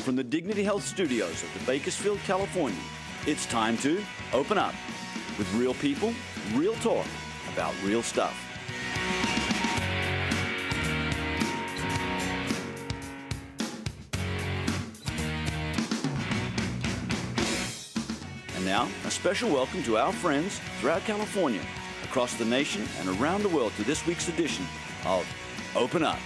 from the Dignity Health Studios at the Bakersfield, California, it's time to open up with real people, real talk about real stuff. And now, a special welcome to our friends throughout California, across the nation, and around the world to this week's edition of Open Up.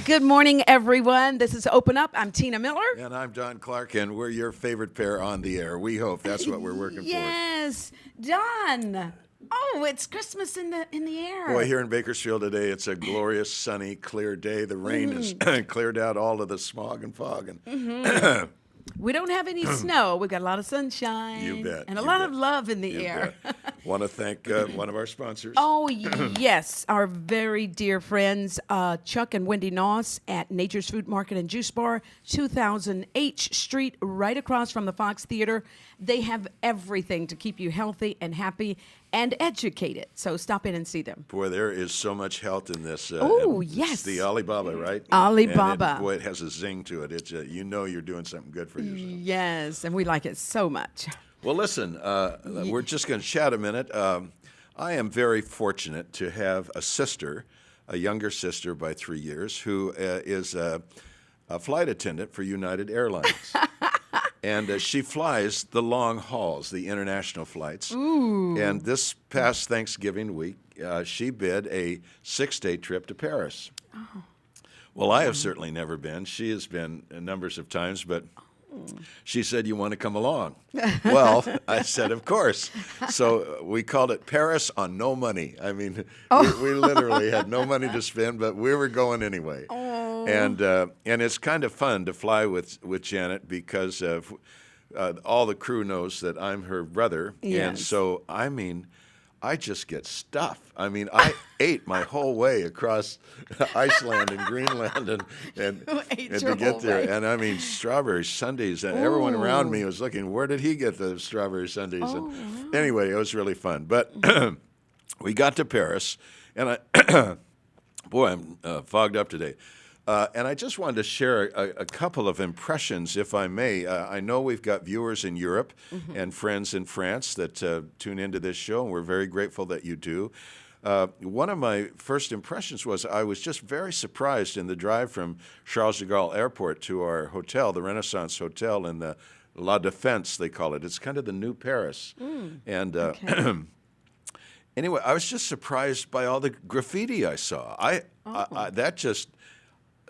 Good morning, everyone. This is Open Up. I'm Tina Miller. And I'm Don Clark, and we're your favorite pair on the air. We hope that's what we're working Yes, Don. Oh, it's Christmas in the air. for. Boy, here in Bakersfield today, it's a glorious, sunny, clear day. The rain has cleared out all of the smog and fog. And We don't have any snow. We've got a lot of sunshine. You bet, And a you lot bet. of love in the air. Want to thank one of our sponsors. Oh, yes. Our very dear friends, Chuck and Wendy Noss at Nature's Food Market and Juice Bar, 2000 H Street, right across from the Fox Theater. They have everything to keep you healthy and happy and educated. So stop in and see them. Boy, there is so much health in this. Oh, and yes. It's the Alibaba, right? Alibaba. And boy, it has a zing to it. It's you know you're doing something good for yourself. Yes, and we like it so much. Well, listen, we're just going to chat a minute. I am very fortunate to have a sister, a younger sister by 3 years, who is a flight attendant for United Airlines. And she flies the long hauls, the international flights. Ooh. And this past Thanksgiving week, she bid a 6-day trip to Paris. Oh. Well, I have certainly never been. She has been numbers of times, but she said, "You want to come along?" Well, I said, "Of course." So we called it Paris on no money. I mean, we literally had no money to spend, but we were going anyway. Oh. And it's kind of fun to fly with Janet because all the crew knows that I'm her brother. Yes. And so, I mean, I just get stuff. I mean, I ate my whole way across Iceland and Greenland and ate to your get whole there. way. And I mean, strawberry sundaes. And everyone around me was looking, where did he get the strawberry sundaes? Oh, And anyway, it was really fun. But we got to Paris, and I, boy, I'm fogged up today. And I just wanted to share a couple of impressions, if I may. I know we've got viewers in Europe and friends in France that tune into this show, and we're very grateful that you do. One of my first impressions was I was just very surprised in the drive from Charles de Gaulle Airport to our hotel, the Renaissance Hotel in the La Défense, they call it. It's kind of the new Paris. And anyway, I was just surprised by all the graffiti I saw. That just...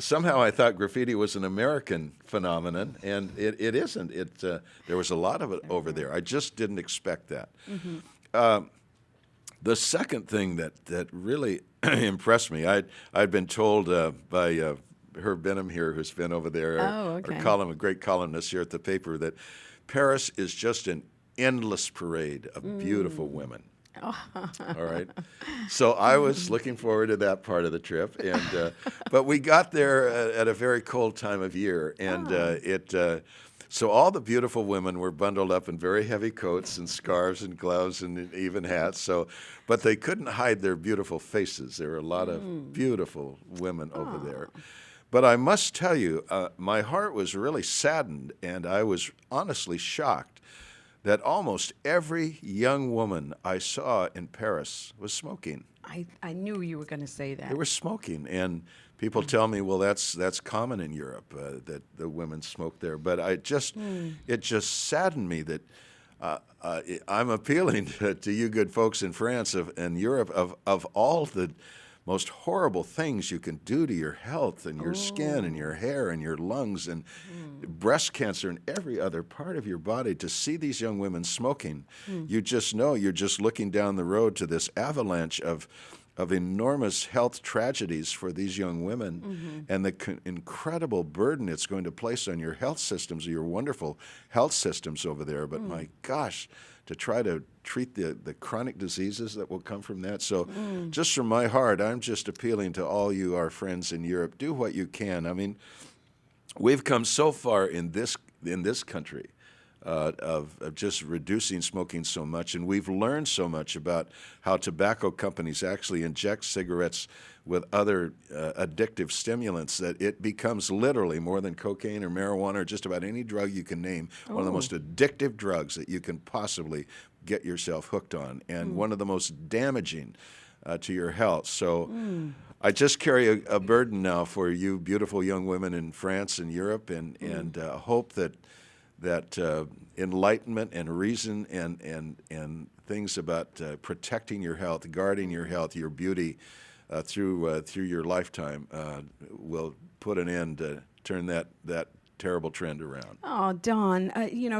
Somehow I thought graffiti was an American phenomenon, and it isn't. There was a lot of it over there. I just didn't expect that. The second thing that really impressed me, I'd been told by Herb Benham here, who's been over there, a great columnist here at the paper, that Paris is just an endless parade of beautiful women. All right. So I was looking forward to that part of the trip, and but we got there at a very cold time of year, and so all the beautiful women were bundled up in very heavy coats and scarves and gloves and even hats. So, but they couldn't hide their beautiful faces. There were a lot of beautiful women over there. But I must tell you, my heart was really saddened, and I was honestly shocked that almost every young woman I saw in Paris was smoking. I knew you were going to say that. They were smoking, and people tell me, well, that's common in Europe, that the women smoke there. But it just saddened me that I'm appealing to you good folks in France and Europe of all the most horrible things you can do to your health and your skin and your hair and your lungs and breast cancer and every other part of your body. To see these young women smoking, you just know you're just looking down the road to this avalanche of enormous health tragedies for these young women and the incredible burden it's going to place on your health systems, your wonderful health systems over there. But my gosh, to try to treat the chronic diseases that will come from that. So just from my heart, I'm just appealing to all you, our friends in Europe, do what you can. I mean, we've come so far in this country of just reducing smoking so much. And we've learned so much about how tobacco companies actually inject cigarettes with other addictive stimulants that it becomes literally more than cocaine or marijuana or just about any drug you can name, one of the most addictive drugs that you can possibly get yourself hooked on, and one of the most damaging to your health. So I just carry a burden now for you beautiful young women in France and Europe, and hope that enlightenment and reason and things about protecting your health, guarding your health, your beauty through your lifetime will put an end, turn that terrible trend around. Oh, Don,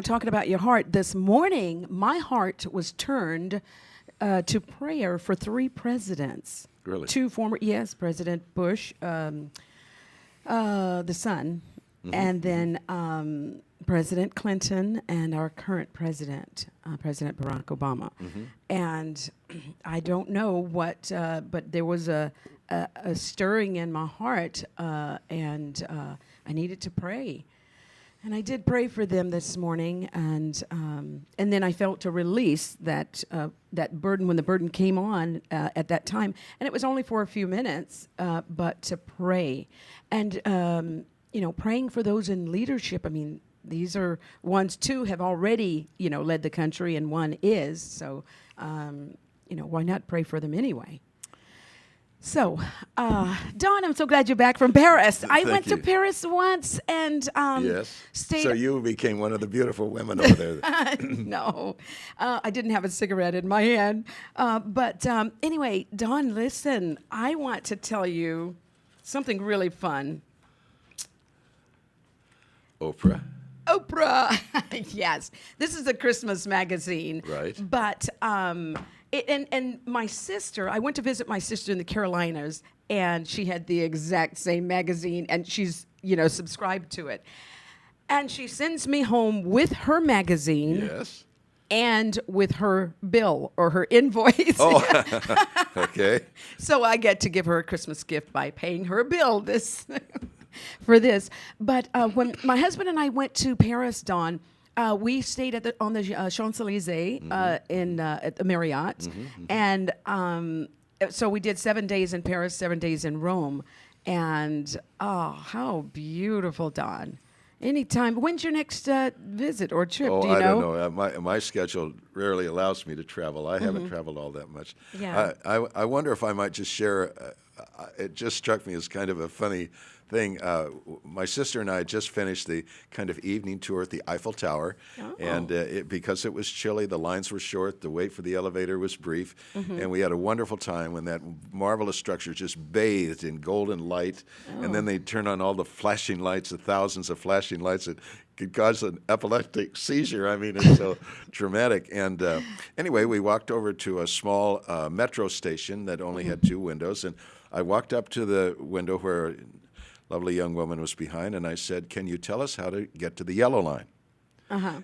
talking about your heart, this morning, my heart was turned to prayer for 3 presidents. Really? 2 former, yes, President Bush, the son, and then President Clinton and our current president, President Barack Obama. And I don't know what, but there was a stirring in my heart, and I needed to pray. And I did pray for them this morning, and then I felt a release that burden when the burden came on at that time, and it was only for a few minutes, but to pray, and praying for those in leadership. I mean, these are ones, 2 have already led the country, and 1 is. So, why not pray for them anyway? So, Don, I'm so glad you're back from Paris. I went to Paris once and Yes. stayed. So you became one of the beautiful women over there. No, I didn't have a cigarette in my hand. But anyway, Don, listen, I want to tell you something really fun. Oprah. Yes, this is a Christmas magazine. Right. But and my sister, I went to visit my sister in the Carolinas, and she had the exact same magazine, and she's subscribed to it, and she sends me home with her magazine. Yes. And with her bill or her invoice. Oh, okay. So I get to give her a Christmas gift by paying her bill for this. But when my husband and I went to Paris, Don, we stayed on the Champs-Élysées at the Marriott. And so we did 7 days in Paris, 7 days in Rome. And, how beautiful, Don. Anytime. When's your next visit or trip? Oh, Do you I know? don't know. My schedule rarely allows me to travel. I haven't traveled all that much. Yeah. I wonder if I might just share. It just struck me as kind of a funny thing. My sister and I just finished the kind of evening tour at the Eiffel Tower, and because it was chilly, the lines were short, the wait for the elevator was brief, and we had a wonderful time when that marvelous structure just bathed in golden light, and then they turned on all the flashing lights, the thousands of flashing lights that could cause an epileptic seizure. I mean, it's so dramatic. And anyway, we walked over to a small metro station that only had 2 windows, and I walked up to the window where a lovely young woman was behind, and I said, "Can you tell us how to get to the yellow line?"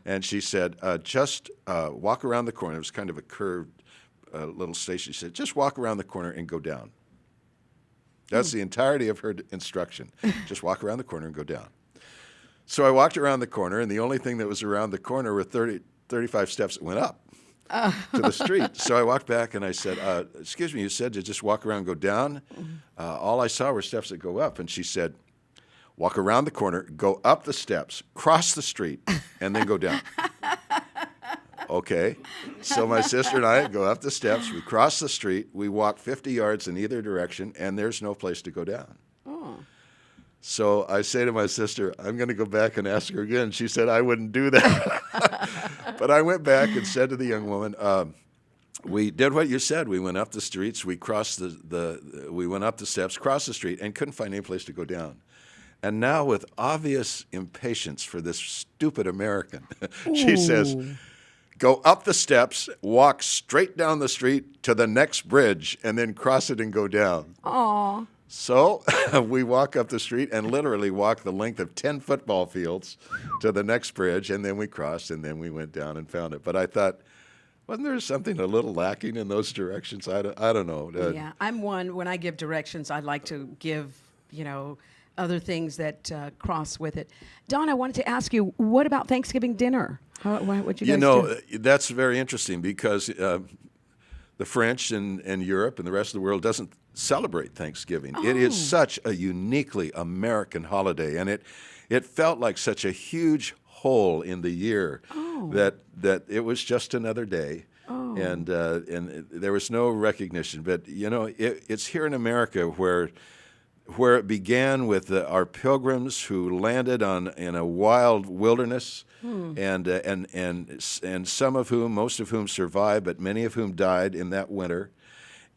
And she said, just walk around the corner. It was kind of a curved little station. She said, just walk around the corner and go down. That's the entirety of her instruction. Just walk around the corner and go down. So I walked around the corner, and the only thing that was around the corner were 35 steps that went up to the street. So I walked back, and I said, excuse me, you said to just walk around and go down? All I saw were steps that go up. And she said, walk around the corner, go up the steps, cross the street, and then go down. Okay. So my sister and I go up the steps, we cross the street, we walk 50 yards in either direction, and there's no place to go down. So I say to my sister, I'm going to go back and ask her again. She said, I wouldn't do that. But I went back and said to the young woman, we did what you said. We went up the streets, we crossed we went up the steps, crossed the street, and couldn't find any place to go down. And now, with obvious impatience for this stupid American, she says, go up the steps, walk straight down the street to the next bridge, and then cross it and go down. Aw. So we walk up the street and literally walk the length of 10 football fields to the next bridge, and then we crossed, and then we went down and found it. But I thought, wasn't there something a little lacking in those directions? I don't know. Yeah, I'm one, when I give directions, I like to give, other things that cross with it. Don, I wanted to ask you, what about Thanksgiving dinner? What you guys do? That's very interesting because the French and Europe and the rest of the world doesn't celebrate Thanksgiving. It is such a uniquely American holiday, and it felt like such a huge hole in the year that it was just another day. And there was no recognition. But it's here in America where it began with our pilgrims who landed in a wild wilderness, and some of whom, most of whom survived, but many of whom died in that winter.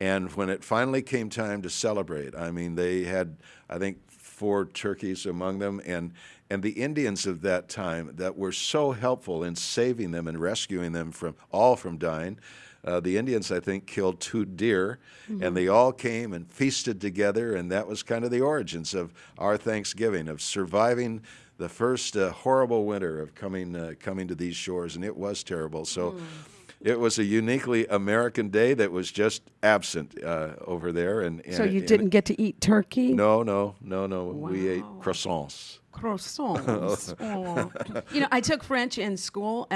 And when it finally came time to celebrate, I mean, they had, I think, 4 turkeys among them, and the Indians of that time that were so helpful in saving them and rescuing them from dying. The Indians, I think, killed 2 deer, and they all came and feasted together, and that was kind of the origins of our Thanksgiving, of surviving the first horrible winter of coming to these shores, and it was terrible. So it was a uniquely American day that was just absent over there. And so you didn't get to eat turkey? No. Wow. We ate croissants. Croissants. I took French in school,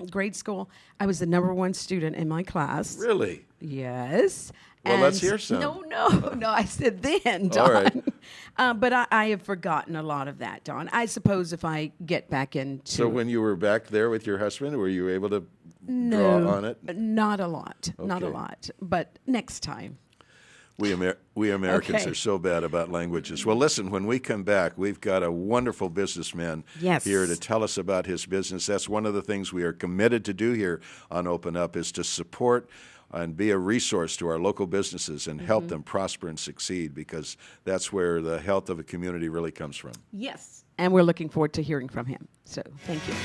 grade school. I was the #1 student in my class. Really? Yes. Well, let's hear some. No. I said then, Don. All right. But I have forgotten a lot of that, Don. I suppose if I get back into... So when you were back there with your husband, were you able to draw on it? Not a lot. Not a Okay. lot. But next time. We Americans Okay. are so bad about languages. Well, listen, when we come back, we've got a wonderful businessman Yes. here to tell us about his business. That's one of the things we are committed to do here on Open Up, is to support and be a resource to our local businesses and help them prosper and succeed, because that's where the health of a community really comes from. Yes. And we're looking forward to hearing from him. So thank you.